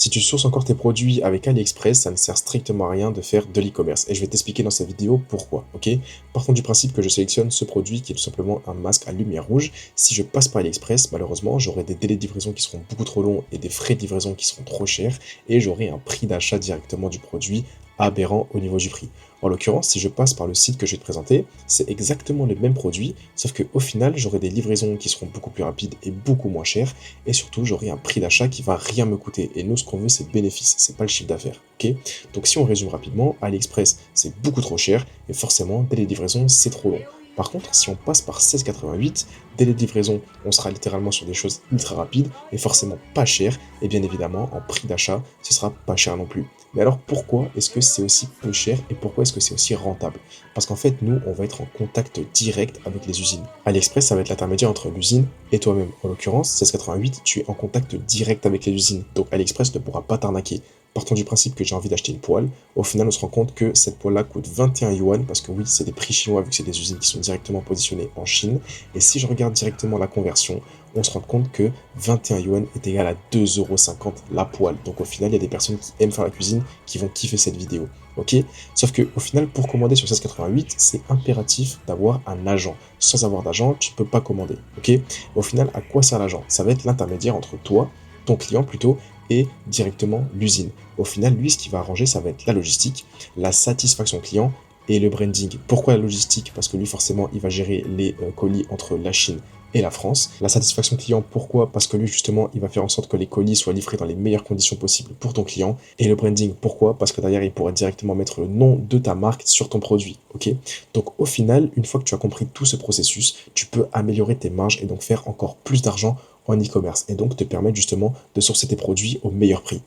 Si tu sources encore tes produits avec AliExpress, ça ne sert strictement à rien de faire de l'e-commerce. Et je vais t'expliquer dans cette vidéo pourquoi, ok? Partons du principe que je sélectionne ce produit qui est tout simplement un masque à lumière rouge. Si je passe par AliExpress, malheureusement, j'aurai des délais de livraison qui seront beaucoup trop longs et des frais de livraison qui seront trop chers. Et j'aurai un prix d'achat directement du produit aberrant au niveau du prix. En l'occurrence, si je passe par le site que je vais te présenter, c'est exactement le même produit, sauf qu'au final, j'aurai des livraisons qui seront beaucoup plus rapides et beaucoup moins chères, et surtout, j'aurai un prix d'achat qui va rien me coûter. Et nous, ce qu'on veut, c'est le bénéfice, c'est pas le chiffre d'affaires, ok? Donc si on résume rapidement, AliExpress, c'est beaucoup trop cher, et forcément, délai de livraison, c'est trop long. Par contre, si on passe par 16,88, délai de livraison, on sera littéralement sur des choses ultra rapides et forcément pas chères. Et bien évidemment, en prix d'achat, ce sera pas cher non plus. Mais alors pourquoi est-ce que c'est aussi peu cher et pourquoi est-ce que c'est aussi rentable? Parce qu'en fait, nous, on va être en contact direct avec les usines. AliExpress, ça va être l'intermédiaire entre l'usine et toi-même. En l'occurrence, 16,88, tu es en contact direct avec les usines. Donc AliExpress ne pourra pas t'arnaquer. Partons du principe que j'ai envie d'acheter une poêle. Au final, on se rend compte que cette poêle-là coûte 21 yuan, parce que oui, c'est des prix chinois vu que c'est des usines qui sont directement positionnées en Chine. Et si je regarde directement la conversion, on se rend compte que 21 yuan est égal à 2,50 € la poêle. Donc au final, il y a des personnes qui aiment faire la cuisine qui vont kiffer cette vidéo. Ok? Sauf que au final, pour commander sur 1688, c'est impératif d'avoir un agent. Sans avoir d'agent, tu ne peux pas commander. Ok? Au final, à quoi sert l'agent? Ça va être l'intermédiaire entre toi, ton client plutôt, et directement l'usine. Au final, lui, ce qui va arranger, ça va être la logistique, la satisfaction client et le branding. Pourquoi la logistique? Parce que lui, forcément, il va gérer les colis entre la Chine et la France. La satisfaction client, pourquoi? Parce que lui, justement, il va faire en sorte que les colis soient livrés dans les meilleures conditions possibles pour ton client. Et le branding, pourquoi? Parce que derrière, il pourra directement mettre le nom de ta marque sur ton produit. Ok? Donc, au final, une fois que tu as compris tout ce processus, tu peux améliorer tes marges et donc faire encore plus d'argent en e-commerce et donc te permettre justement de sourcer tes produits au meilleur prix.